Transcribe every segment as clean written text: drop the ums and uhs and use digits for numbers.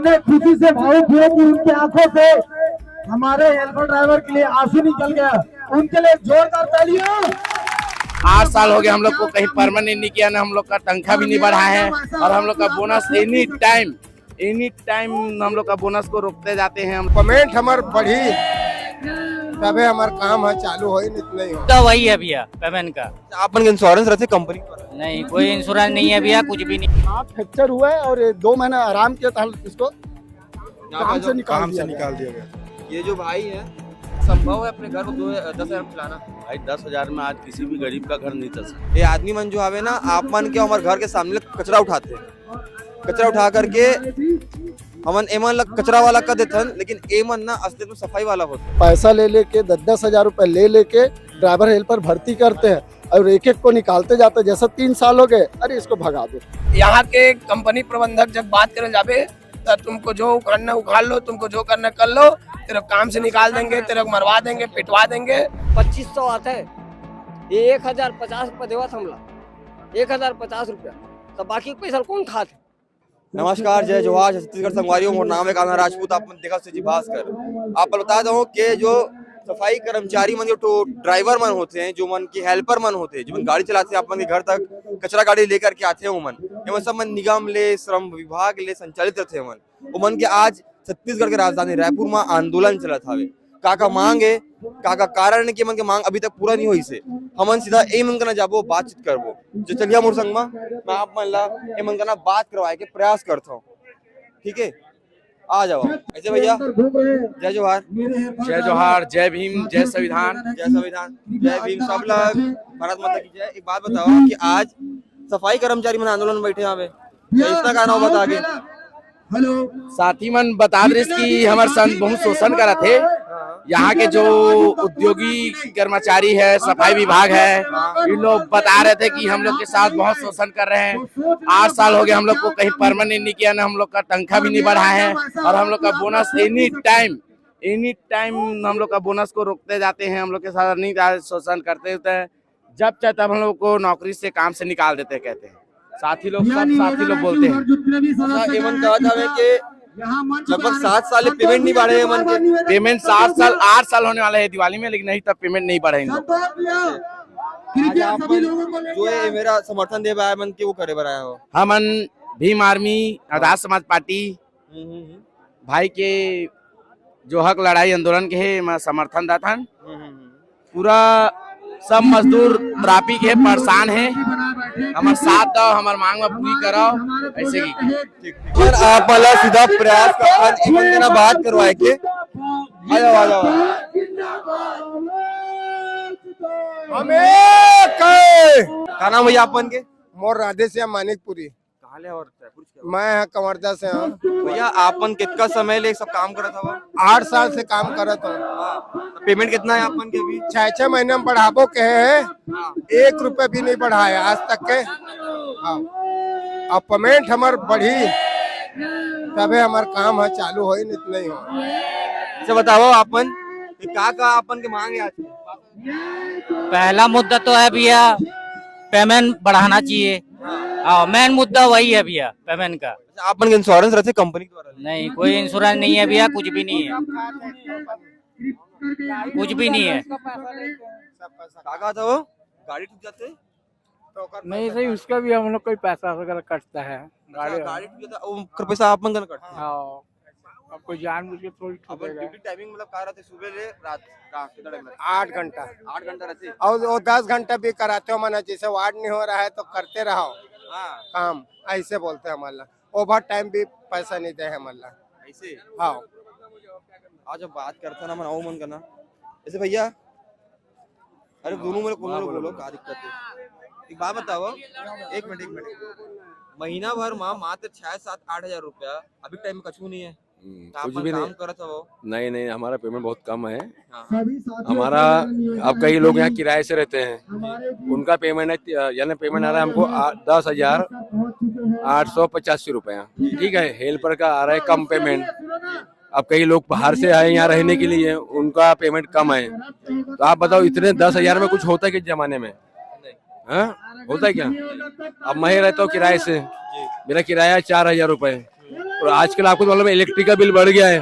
इतने खुशी से भावुक हुए कि उनकी आंखों से हमारे हेल्पर ड्राइवर के लिए आंसू निकल गया। उनके लिए जोरदार तालियां। 8 साल हो गए हम लोग को कहीं परमानेंट नहीं किया ना, हम लोग का तनख्वाह भी नहीं बढ़ा है और हम लोग का बोनस एनी टाइम हम लोग का बोनस को रोकते जाते हैं। पेमेंट हमार बढ़ी तबे हमार काम है चालू हो नहीं हो तो वही है भैया पेमेंट का। आपन इंश्योरेंस रहते कंपनी नहीं, कोई इंश्योरेंस नहीं है भैया, कुछ भी नहीं। हाथ फ्रैक्चर हुआ है और 2 महीना आराम किया था, इसको काम से निकाल दिया गया। ये जो भाई है संभव है अपने घर को 10,000 चलाना? भाई 10,000 में आज किसी भी गरीब का घर नहीं चल सकता। ये आदमी मन जो आवे ना, आप मन के हमारे घर के सामने कचरा उठाते हैं, कचरा उठा करके हमन एमन लग कचरा वाला कर देते हैं, लेकिन एमन ना असलियत में सफाई वाला होता है। पैसा ले लेके 10-10 हजार रुपए ले लेके ड्राइवर हेल्पर भर्ती करते हैं और एक एक को निकालते जाते हैं। जैसा 3 साल हो गए, अरे इसको भगा दो। यहाँ के कंपनी प्रबंधक जब बात करे जावे तो तुमको जो उखाड़ना उखाड़ लो, तुमको जो करना कर लो, तेरे काम से निकाल देंगे, तेरे को मरवा देंगे, पिटवा देंगे। 2500 आता है, ये 1050 रुपया देवा हमला, 1050 रुपया, तो बाकी पैसा कौन खाते? नमस्कार, जय जोहार, छत्तीसगढ़ संगवारियों। मोर नाम है कान्हा राजपूत। आप देखा से भास्कर। आप बता दो कि जो सफाई कर्मचारी मन, जो ड्राइवर मन होते हैं, जो मन की हेल्पर मन होते हैं, जो मन गाड़ी चलाते हैं, आप मन के घर तक कचरा गाड़ी लेकर के आते हैं, वो मन सब मन निगम ले, श्रम विभाग ले संचालित रहते हैं। वो मन के आज छत्तीसगढ़ के राजधानी रायपुर में आंदोलन चलत हवे। का मांग है, का कारण है कि मन के मांग अभी तक पूरा नहीं हुई से। हमन सीधा ए मन करना जाबो, बातचीत करबो। जो चलिए मोर संग मैं आप मन ला ए मन करना बात करवाए के प्रयास करता हूँ, ठीक है? आ जाओ ऐसे भैया। जय जोहार, जय जोहार, जय भीम, जय संविधान, जय भीम। सब लोग भारत माता की जय। एक बात बताओ कि आज सफाई कर्मचारी मन आंदोलन में बैठे हवे, इसका का नाम बता के साथी मन बता रहे कि हमारे संग बहुत शोषण करा थे। यहाँ के जो उद्योगी कर्मचारी है, सफाई विभाग है, इन लोग बता रहे थे कि हम लोग के साथ बहुत शोषण कर रहे हैं। 8 साल हो गए हम लोग को कहीं परमानेंट नहीं किया ना, हम लोग का तनख्वाह भी नहीं बढ़ा है और हम लोग का बोनस एनी टाइम हम लोग का बोनस को रोकते जाते हैं। हम लोग के साथ नहीं शोषण करते हैं, जब चाहे तब हम लोग को नौकरी से काम से निकाल देते हैं, कहते हैं। साथी लोग बोलते हैं लगभग 7 साल पेमेंट नहीं बढ़े। पेमेंट 8 साल होने वाला है दिवाली में, लेकिन नहीं तब पेमेंट नहीं बढ़े। जो है मेरा समर्थन दे पाया मन के वो करे बनाया हो। हमन भीम आर्मी आजाद समाज पार्टी भाई के जो हक लड़ाई आंदोलन के है, मैं समर्थन दाता। पूरा सब मजदूर ट्रैफिक है, परेशान है, हमारे साथ दो, हमारे मांग में पूरी कराओ, ऐसे की। और आप वाला सीधा प्रयास करना बात करवाए के आ जाओ। क्या नाम भैया अपन के? मोर राधेश्याम मानिकपुरी। कहाँ ले और मैं कवर्धा से हूँ भैया। आपन कितना समय ले सब काम करत हवा? 8 साल से काम करत हूँ। पेमेंट कितना है आपन के? भी 6 महीने में बढ़ाबो के है, 1 रुपया भी नहीं बढ़ाया आज तक के। हाँ, अब पेमेंट हमार बढ़ी तबे हमार काम है चालू हो नहीं हो। अच्छा बताओ आपन का आपन के मांग है आज? पहला मुद्दा तो है भैया पेमेंट बढ़ाना चाहिए। मेन मुद्दा वही है भैया पेमेंट का। आपन इंश्योरेंस रहते कंपनी द्वारा? नहीं, कोई इंश्योरेंस नहीं है भैया, कुछ भी नहीं है, कुछ भी नहीं है। काका था वो गाड़ी टूट जाते तो नहीं सही, उसका भी हम लोग कोई पैसा वगैरह कटता है। गाड़ी टूट जाता वो पैसा आपन का कटता है। हाँ, अब कोई जानबूझ के थोड़ी ठोकेगा। ड्यूटी टाइमिंग मतलब का रहते? सुबह ले रात का कितना टाइम? 8 घंटा 8 घंटा रहते और वो 10 घंटा भी कराते हो। मना जैसे वार्ड नहीं हो रहा है तो करते रहो काम, ऐसे बोलते हैं। हमारा ओवर टाइम भी पैसा नहीं दे हमारा ऐसे। हाँ, आज बात करता ना मनाओ मन करना ऐसे भैया। अरे दोनों में बोलो क्या दिक्कत है? एक बात बताओ, एक मिनट। महीना भर मात्र 6-7-8 हजार रुपया अभी टाइम में कछू नहीं है। कुछ भी काम नहीं करत हो? नहीं, हमारा पेमेंट बहुत कम है। हाँ। हमारा अब कई लोग यहाँ किराए से रहते हैं, उनका पेमेंट है, यानी पेमेंट आ रहा है हमको 10,885 रुपया। ठीक है, हेल्पर का आ रहा है कम पेमेंट। अब कई लोग बाहर से आए यहाँ रहने के लिए, उनका पेमेंट कम है। तो आप बताओ इतने 10,000 में कुछ होता है किस जमाने में? हाँ, होता है क्या? अब मैं रहता हूँ किराए से, मेरा किराया 4,000 रुपए। और आजकल आपको तो मालूम है इलेक्ट्रिक का बिल बढ़ गया है,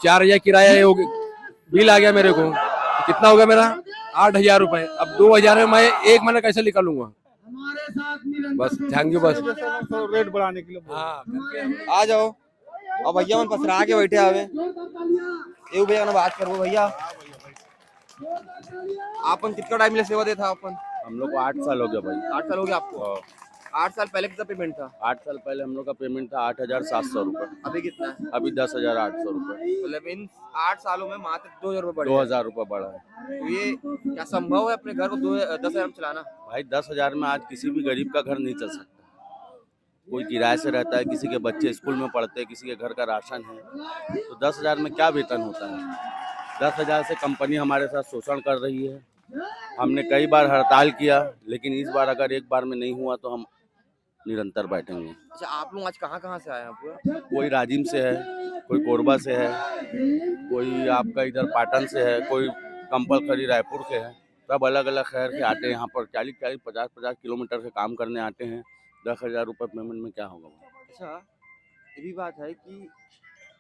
4000 किराया बिल आ गया मेरे को। कितना होगा मेरा? 8000 रुपए। अब 2000 में मैं एक महीना कैसे निकालूंगा? बस थैंक यू। बस रेट बढ़ाने के लिए हाँ आ जाओ। और भैया मन पसरा के बैठे आवे एक भैया ना बात करो भैया। आपन कितना टाइम ले सेवा देता आपन? हम लोग को 8 साल हो गया भाई। 8 साल हो गया आपको? 8 साल पहले कितना पेमेंट था? 8 साल पहले हम लोग का पेमेंट था 8700 रुपए। अभी कितना है? अभी 10,800 रुपए। मतलब इन 8 सालों में मात्र 2000 रुपए बढ़े। 2000 रुपए बढ़ा है। तो ये क्या संभव है अपने घर को 10,000 में चलाना? भाई 10,000 में आज किसी भी गरीब का घर नहीं चल सकता। कोई किराए से रहता है, किसी के बच्चे स्कूल में पढ़ते हैं, किसी के घर का राशन है, तो 10,000 में क्या वेतन होता है? 10,000 से कंपनी हमारे साथ शोषण कर रही है। हमने कई बार हड़ताल किया, लेकिन इस बार अगर एक बार में नहीं हुआ तो हम निरंतर बैठेंगे। अच्छा, आप लोग आज कहाँ से आए हैं पूरा? कोई राजिम से है, कोई कोरबा से है, कोई आपका इधर पाटन से है, कोई कंपलखरी रायपुर से है। सब अलग अलग शहर से आते हैं यहाँ पर। 40-40, 50-50 किलोमीटर से काम करने आते हैं। 10,000 रुपये पेमेंट में क्या होगा? अच्छा, ये भी बात है कि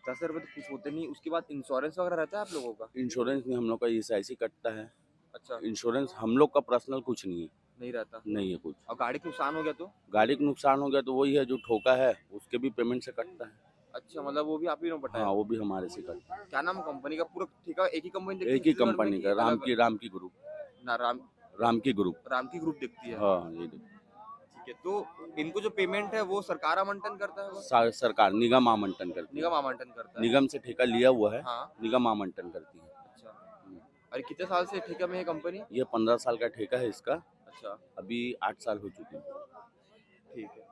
10,000 रुपये तो कुछ होते नहीं, उसके बाद इंश्योरेंस वगैरह रहता है आप लोगों का? इंश्योरेंस नहीं, हम लोग का ESIC कटता है। अच्छा, इंश्योरेंस हम लोग का पर्सनल कुछ नहीं है। नहीं रहता? नहीं है कुछ। और गाड़ी का नुकसान हो गया तो? गाड़ी का नुकसान हो गया तो वही है जो ठोका है उसके भी पेमेंट से कटता है। अच्छा, मतलब वो भी आप ही ने बताया? हाँ, वो भी हमारे से कटता है। क्या नाम कंपनी का? पूरा ठेका एक ही कंपनी देखती है? एक ही कंपनी का, राम की ग्रुप। ना राम की ग्रुप देखती है। हाँ, ये ठीक है। तो इनको जो पेमेंट है वो सरकार आवंटन करता है? सरकार निगम आवंटन करती है। निगम आवंटन करता है? निगम से ठेका लिया हुआ है। हाँ। निगम आवंटन करती है। अच्छा, अरे कितने साल से ठेका में है कंपनी? ये 15 साल का ठेका है इसका। अच्छा, अभी 8 साल हो चुके हैं। ठीक है।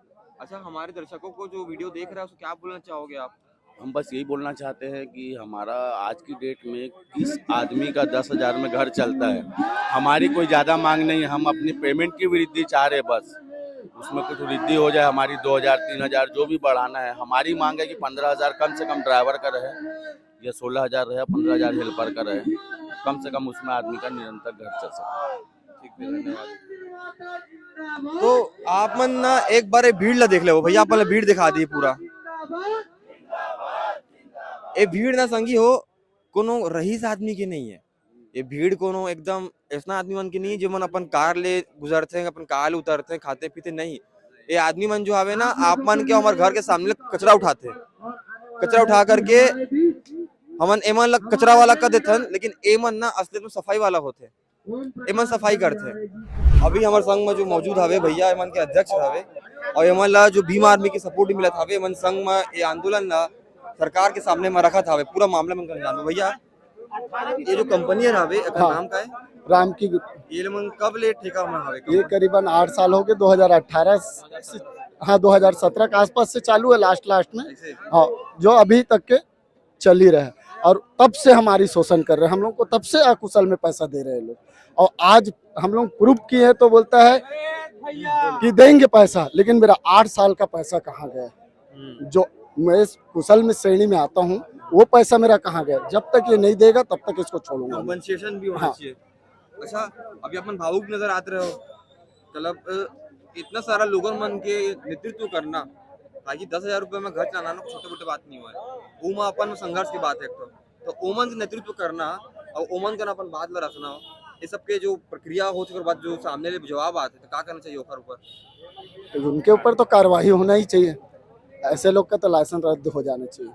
अच्छा, हमारे दर्शकों को जो वीडियो देख रहा है उसको क्या बोलना चाहोगे आप? हम बस यही बोलना चाहते हैं कि हमारा आज की डेट में किस आदमी का 10,000 में घर चलता है। हमारी कोई ज़्यादा मांग नहीं है, हम अपनी पेमेंट की वृद्धि चाह रहे हैं। बस उसमें कुछ वृद्धि हो जाए, हमारी 2,000 3,000 जो भी बढ़ाना है। हमारी मांग है कि 15,000 कम से कम ड्राइवर का रहे, या 16,000 रहे, 15,000 हेल्पर का रहे। कम से कम उसमें आदमी का निरंतर घर चल सके। ठीक है, धन्यवाद। तो आप मन ना एक बार भीड़ ला देख लो भैया, आप भीड़ दिखा दी पूरा। ये भीड़ ना संगी हो कोनो रईस आदमी की नहीं है। ये भीड़ कोनो एकदम ऐसा आदमी मन की नहीं जो मन अपन कार ले गुजरते हैं, अपन कार ले उतरते हैं, खाते पीते नहीं। ये आदमी मन जो आवे ना, आप मन के हमारे घर के सामने कचरा उठाते हैं। कचरा उठा करके हमन एमन ला कचरा वाला कर देते हैं, लेकिन एमन ना असलियत में सफाई वाला होते हैं। एमन सफाई करते हैं। अभी हमारे संग में जो मौजूद हवे भैया, एमन के अध्यक्ष हवे, और एमन ला जो भीम आर्मी की सपोर्ट मिलत हवे। एमन संग में ये आंदोलन ला सरकार के सामने में रखा था पूरा मामला में जान। भैया, ये जो कंपनी है हवे, हाँ, नाम का है राम की ग्रुप। ये मन कब ले ठेका में हवे? ये करीबन 8 साल हो गए। 2018 से, हाँ 2017 के आसपास से चालू है, लास्ट में। हाँ, जो अभी तक के चल ही रहे, और तब से हमारी शोषण कर रहे हैं। हम लोग को तब से अकुशल में पैसा दे रहे हैं लोग, और आज हम लोग प्रूफ किए हैं तो बोलता है कि देंगे पैसा, लेकिन मेरा 8 साल का पैसा कहाँ गया? जो मैं इस कुशल में श्रेणी में आता हूँ, वो पैसा मेरा कहाँ गया? जब तक ये नहीं देगा तब तक इसको छोड़ूंगा। कंपनसेशन भी होना चाहिए। अच्छा, अभी अपन भावुक नजर आते रहो, मतलब इतना सारा लोगों मन के नेतृत्व करना, ताकि 10,000 रुपए में घर चलाना छोटे मोटे बात नहीं हुआ है। ओमा अपन संघर्ष की बात है। तो ओमन के नेतृत्व करना और ओमन का अपन बात ला रखना, ये सब के जो प्रक्रिया होती है, बाद जो सामने ले जवाब आते तो क्या करना चाहिए ऊपर? तो उनके ऊपर तो कार्रवाई होना ही चाहिए। ऐसे लोग का तो लाइसेंस रद्द हो जाना चाहिए।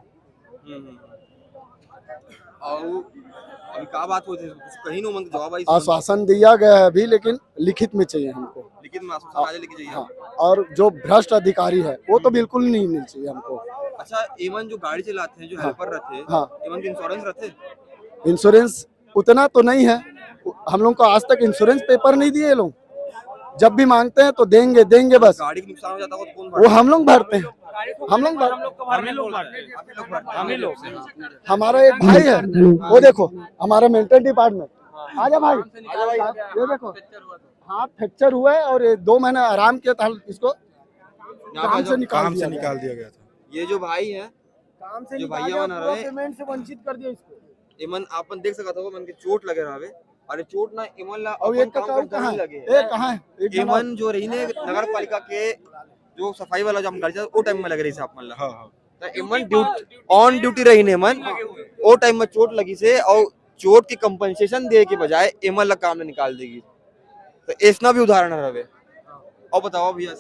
और अभी क्या बात होती है? कहीं ना जवाब आई? आश्वासन दिया गया है अभी, लेकिन लिखित में चाहिए हमको। लिखित में आश्वासन आज लेके जाइए। हाँ, और जो भ्रष्ट अधिकारी है वो तो बिल्कुल नहीं मिल चाहिए हमको। अच्छा, एमन जो गाड़ी चलाते हैं, जो हेल्पर रहते हैं, हाँ, एमन के इंश्योरेंस रहते? इंश्योरेंस उतना तो नहीं है। हम लोग को आज तक इंश्योरेंस पेपर नहीं दिए लोग। जब भी मांगते हैं तो देंगे बस। गाड़ी का नुकसान हो जाता है तो कौन? वो हम लोग भरते हैं। हमारा एक भाई है, वो देखो हमारा मेंटल डिपार्टमेंट। आजा भाई, ये देखो हाथ फ्रैक्चर हुआ है, और 2 महीने आराम किया था, इसको काम से निकाल दिया गया था। ये जो भाई है, काम से जो भैया बना रहे, पेमेंट से वंचित कर दिया इसको। एमन आपन देख सकता हो, मन के चोट लगे रहे। अरे चोट ना एमन ला और ये कहाँ है? एमन जो रही ने नगर पालिका के जो सफाई वाला जो हम गाड़ी वो टाइम में लग रही है आप मन ला। एमन ऑन ड्यूटी रही ने मन ओ टाइम में चोट लगी से और चोट की कंपनसेशन दे के बजाय एमन ला काम में निकाल देगी तो ऐसा भी उदाहरण रहे। और बताओ भैया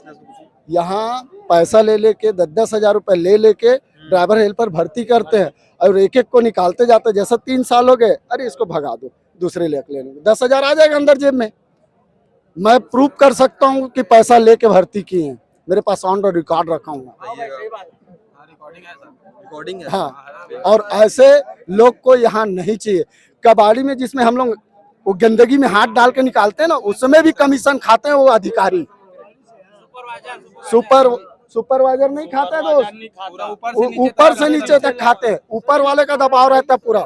यहाँ पैसा ले लेके 10,000 रुपए ले लेके ड्राइवर हेल्पर भर्ती करते हैं और एक एक को निकालते जाते हैं। जैसा 3 साल हो गए, अरे इसको भगा दो, दूसरे ले लेंगे, 10,000 आ जाएगा अंदर जेब में। मैं प्रूफ कर सकता हूँ कि पैसा लेके भर्ती किए हैं, मेरे पास ऑन रिकॉर्ड रखा हूँ। रिकॉर्डिंग है। हाँ, और ऐसे लोग को यहाँ नहीं चाहिए। कबाड़ी में जिसमें हम लोग वो गंदगी में हाथ डाल के निकालते हैं ना, उसमें भी कमीशन खाते हैं वो अधिकारी। सुपरवाइजर नहीं खाता दोस्त, ऊपर से नीचे तक खाते हैं, ऊपर वाले का दबाव रहता है पूरा।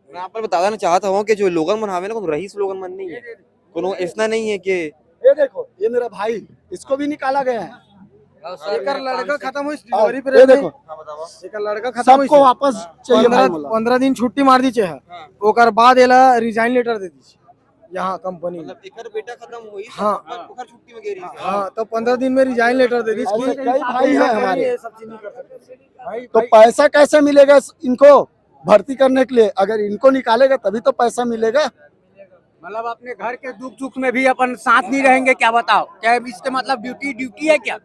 मैं आप पर बताना चाहता हूँ कि जो लोगन मन हावे ना कोनो रईस लोगन मन नहीं है, कोनो ऐसा नहीं है कि ये देखो, ये मेरा भाई, इसको भी निकाला गया है। एक लड़का खत्म हुई डिलीवरी पे, ये देखो, एक लड़का खत्म हुई, सबको वापस चाहिए भाई बोला। 15 दिन छुट्टी मार दी है, ओकर बाद एला रिजाइन लेटर दे दी यहाँ कंपनी में। मतलब एकर बेटा खत्म हुई, हाँ ओकर छुट्टी में गेरी है। हाँ, तो 15 दिन में रिजाइन लेटर दे दी। ऐसे कई भाई हैं हमारे। ये सब चीज नहीं कर सकते तो पैसा कैसे मिलेगा इनको भर्ती करने के लिए? अगर इनको निकालेगा तभी तो पैसा मिलेगा। मतलब अपने घर के दुख सुख में भी अपन साथ नहीं रहेंगे क्या? बताओ, क्या इसके मतलब ड्यूटी है क्या?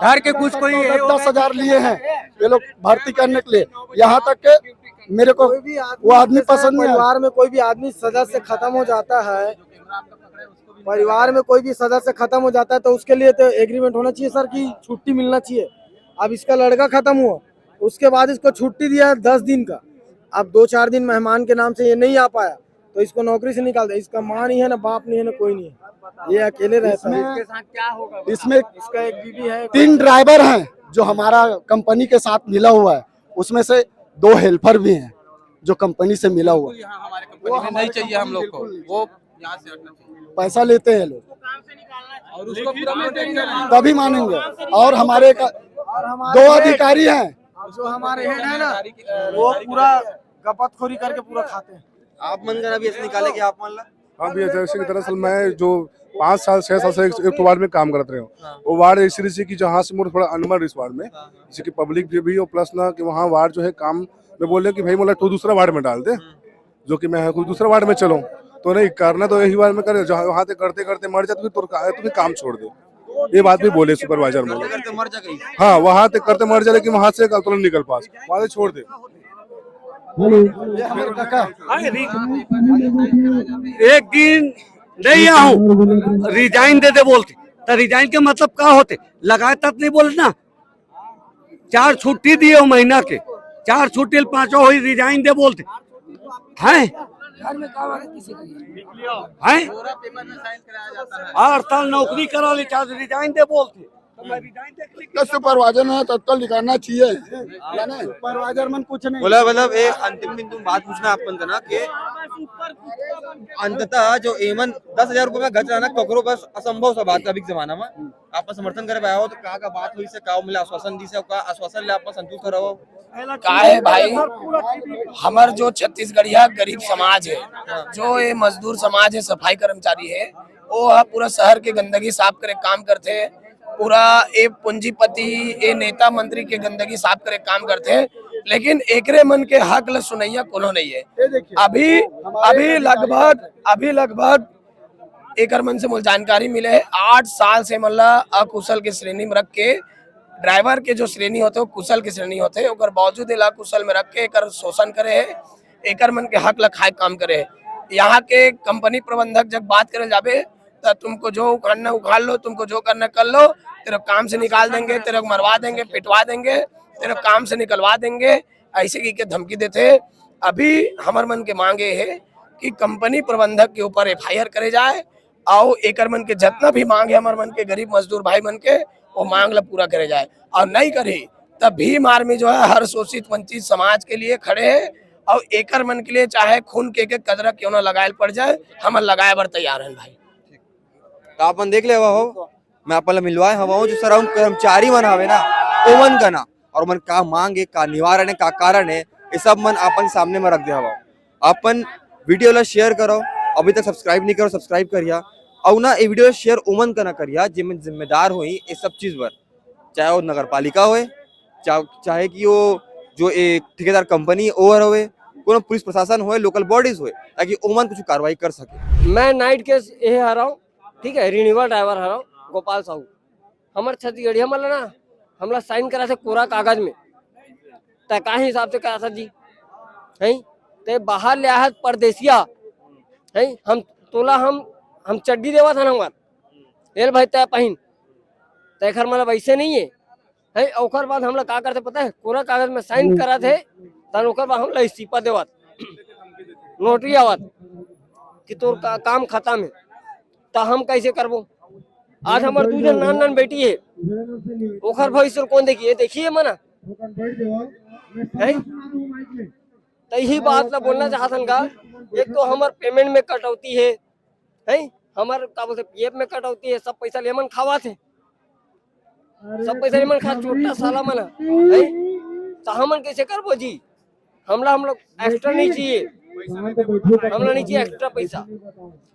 घर के कुछ कोई 10,000 लिए हैं ये लोग भर्ती करने के लिए। यहाँ तक के मेरे को वो आदमी पसंद नहीं। परिवार में कोई भी आदमी सदस्य खत्म हो जाता है, परिवार में कोई भी सदस्य खत्म हो जाता है तो उसके लिए तो एग्रीमेंट होना चाहिए सर कि छुट्टी मिलना चाहिए। अब इसका लड़का खत्म हुआ, उसके बाद इसको छुट्टी दिया 10 दिन का, अब 2-4 दिन मेहमान के नाम से ये नहीं आ पाया तो इसको नौकरी से निकाल दे। इसका माँ नहीं है ना बाप नहीं है ना कोई नहीं है, ये अकेले रहता है। इसके साथ क्या होगा? इसमें इसका एक बीवी है, 3 ड्राइवर हैं जो हमारा कंपनी के साथ मिला हुआ है, उसमें से 2 हेल्पर भी हैं जो कंपनी से मिला हुआ है। हमारे कंपनी में नहीं चाहिए हम लोग को, वो यहाँ से हटना चाहिए। पैसा लेते हैं लोग और उसको पूरा तभी मानेंगे। और हमारे 2 अधिकारी हैं जो हमारे हेड है ना, वो पूरा गपतखोरी करके पूरा खाते हैं। आप मन कर अभी ऐसे निकाले कि आप मान ला। हाँ भैया, जैसे कि दरअसल मैं जो 5 साल 6 साल से एक वार्ड में काम करते रहे हूँ, वो वार्ड इस तरह से कि जहाँ से मुझे थोड़ा अनमर इस वार्ड में, जैसे कि पब्लिक भी और प्लस ना कि वहाँ वार्ड जो है काम में बोले कि भाई मतलब तू दूसरा वार्ड में डाल दे, जो कि मैं कोई दूसरा वार्ड में चलूँ तो नहीं करना तो यही वार्ड में करे, जहाँ वहाँ से करते करते मर जाते तुम्हें काम छोड़ दे, ये बात भी बोले सुपरवाइजर बोले। हाँ, वहाँ से करते मर जाए लेकिन वहाँ से तुरंत निकल पास, वहाँ से छोड़ दे। एक दिन नहीं आऊं रिजाइन दे बोलते तो रिजाइन के मतलब क्या होते? लगाए तक नहीं बोले ना। 4 छुट्टी दिए हो महीना के, 4 छुट्टी 5 हुई रिजाइन दे बोलते हैं। हर साल नौकरी करा ले, चाहे रिजाइन दे बोलते तो सुपरवाइजर ने तत्काल निकालना चाहिए। सुपरवाइजर मन कुछ नहीं बोला। मतलब एक अंतिम बिंदु बात पूछना अपन का ना कि अंततः जो एमन 10,000 रुपए में गच रहना ककरो बस असंभव सा बात अभी के जमाना में आप समर्थन करे पाया हो तो का बात हुई से का मिला आश्वासन दी से का आश्वासन ले आप संतुष्ट रहो का है भाई। हमार जो छत्तीसगढ़िया गरीब समाज है, जो ये मजदूर समाज है, सफाई कर्मचारी है, वो पूरा शहर के गंदगी साफ करे काम करते हैं, पूरा ये पूंजीपति ये नेता मंत्री के गंदगी साफ करे काम करते हैं, लेकिन एकरे मन के हक ल सुनैया कोनो नहीं है। अभी लगभग एकर मन से मुझे जानकारी मिले है 8 साल से मतलब अकुशल के श्रेणी में रख के, ड्राइवर के जो श्रेणी होते हैं कुशल के श्रेणी होते हैं, ओकर बावजूद कुशल में रख के एकर शोषण करे है, एकर मन के हक ल खाए काम करे है। यहाँ के कंपनी प्रबंधक जब बात करे जाबे तो तुमको जो उखाड़ना उखाड़ लो, तुमको जो करना कर लो, तेरे काम से निकाल देंगे, तेरे को मरवा देंगे, पिटवा देंगे, तेरे काम से निकलवा देंगे, ऐसे की के धमकी देते। अभी हमार मन के मांगे है कि कंपनी प्रबंधक के ऊपर FIR करे जाए और एकर मन के जितना भी मांग है हमार मन के गरीब मजदूर भाई मन के, वो मांग ला पूरा करे जाए। और नहीं करे तब भीम आर्मी जो है हर शोषित वंचित समाज के लिए खड़े है और एकर मन के लिए चाहे खून के कदरा क्यों ना लगाए पड़ जाए, हम लगाए बर तैयार हैं भाई। तो आप देख ले हो, मैं आप मिलवाए हवा हूँ जो सराउंड कर्मचारी मन हवे ना ओमन का ना, और मन का मांग है, का निवारण है, का कारण है, ये सब मन अपन सामने में रख दे हवा। अपन वीडियो ला शेयर करो, अभी तक सब्सक्राइब नहीं करो सब्सक्राइब करिया, और ना ये वीडियो शेयर ओमन का ना करिया जिम्मेदार हुई ये सब चीज पर। चाहे वो नगर पालिका होए, चाहे कि वो जो एक ठेकेदार कंपनी ओवर होए, कोनो पुलिस प्रशासन होए, लोकल बॉडीज होए, ताकि ओमन कुछ कार्रवाई कर सके। मैं नाइट के ये हरा हूँ, ठीक है, रिन्यूअल ड्राइवर हरा हूँ, गोपाल साहू। हमारे छत्तीसगढ़ी हमला ना हमला साइन करा थे कोरा कागज में, तय का हिसाब से करा था जी है, ते बाहर ले आया परदेसिया है, हम तोला हम चड्डी देवा था ना हमार एल भाई तय पहिन तय खर मतलब ऐसे नहीं है। ओकर बाद हमला का करते पता है, कोरा कागज में साइन करा थे, तन ओकर बाद हमला इस्तीफा देवत, नोटरी आवत कि तोर काम खत्म है। तो हम कैसे करबो? आज हमार दू जन नान नान बेटी है, ओकर भविष्य कौन देखिए? देखिए मना है। तो यही बात ला बोलना चाहतन का, एक तो हमार पेमेंट में कटौती है, हमार का बोलते पीएफ में कटौती है, सब पैसा लेमन खावा थे, सब पैसा लेमन खा छोटा साला मना है। तो हमन कैसे करबो जी? हम लोग एक्स्ट्रा नहीं चाहिए, हमला नहीं चाहिए एक्स्ट्रा पैसा।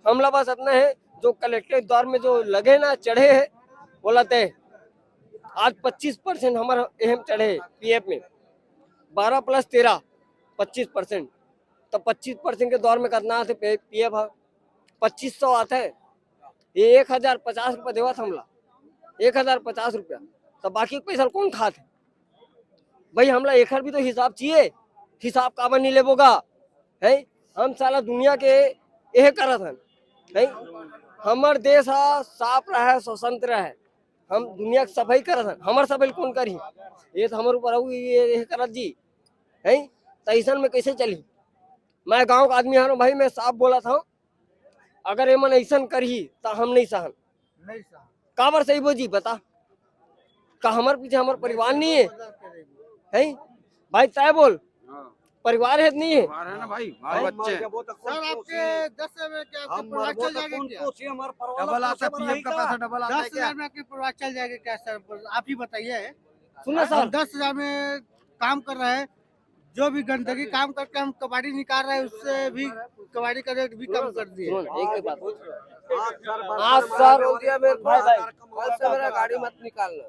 हमला बस इतना है जो कलेक्टर द्वार में जो लगे ना चढ़े है बोला थे, आज 25% हमारा अहम चढ़े पीएफ में, 12 + 13 25%। तो 25% के दौर में कितना आते पीएफ? 2500 आता है। ये 1050 रुपया देवा था हमला, 1050 रुपया। तो बाकी पैसा कौन खाते भाई? हमला एक भी तो हिसाब चाहिए, हिसाब काबर नहीं लेबोगा है? हम साला दुनिया के यह करत हन है, हमार देश साफ रहे, स्वतंत्र रहे, हम दुनिया की सफाई करत हन, हमार सफाई कौन करी? ये तो हमारे ऊपर ये करत जी है। तो ऐसा में कैसे चली? मैं गांव का आदमी हूँ भाई, मैं साफ बोला था, अगर ये मन ऐसा करी तो हम नहीं सहन। काबर सही बो जी बता? का हमारे पीछे हमारा परिवार नहीं है भाई? तय बोल, परिवार है नहीं है ना भाई, बच्चे सर आपके 10 में क्या आपका परिवार चल जाएगा क्या? डबल आता है, पीएम का पैसा डबल आता है 10,000 में आपके परिवार चल जाएगा क्या सर? आप ही बताइए। सुनो सर, 10,000 में काम कर रहे हैं, जो भी गंदगी काम करके हम कबाड़ी निकाल रहे हैं, उससे भी कबाड़ी का रेट भी कम कर दिए। एक बात आज सर हो गया मेरे भाई, आज से मेरा गाड़ी मत निकालना।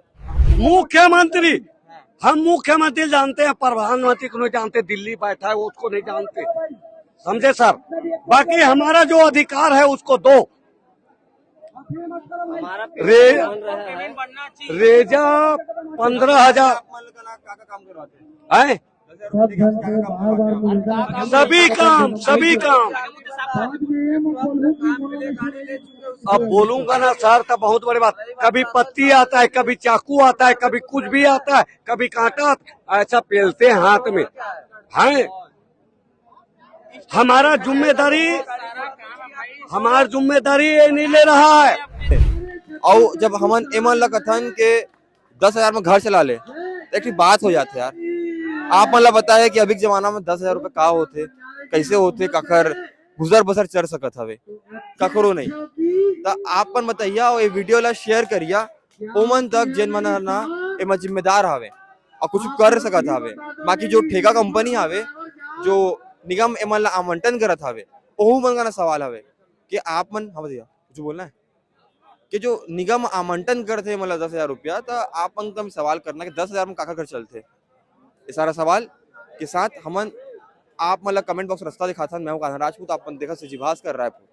मुख्यमंत्री, हम मुख्यमंत्री जानते हैं, प्रधानमंत्री को नहीं जानते, दिल्ली बैठा है वो उसको नहीं जानते, समझे सर? बाकी हमारा जो अधिकार है उसको दो। रेजा 15,000 है, सभी काम अब बोलूंगा ना सर तो बहुत बड़ी बात। कभी पत्ती आता है, कभी चाकू आता है, कभी कुछ भी आता है, कभी कांटा आता है, ऐसा पेलते हैं हाथ में है। हमारा जिम्मेदारी ये नहीं ले रहा है। और जब हमन एमन ला कथन के 10,000 में घर चला ले, तो एक बात हो जाती है यार। आप मतलब बताए कि अभी के जमाना में 10,000 रुपए का होते, कैसे होते, कखर गुजर बसर चढ़ सकत हवे, कखरो नहीं। तो आप मन बताइए और ये वीडियो ला शेयर करिया ओमन तक जिन मन ना एमा जिम्मेदार हवे और कुछ कर सकत हवे। बाकी जो ठेका कंपनी हवे, जो निगम एमन ला आवंटन करत हवे, ओहू मन का ना सवाल हवे कि आप मन, हाँ भैया कुछ बोलना है कि जो निगम आवंटन करते मतलब 10,000 रुपया, तो आप मन कम सवाल करना कि 10,000 में काका कर चलते। ये सारा सवाल के साथ हमन आप मतलब कमेंट बॉक्स रास्ता दिखाता। मैं हूँ कान्हा राजपूत, आप देखा से जी भास्कर रायपुर।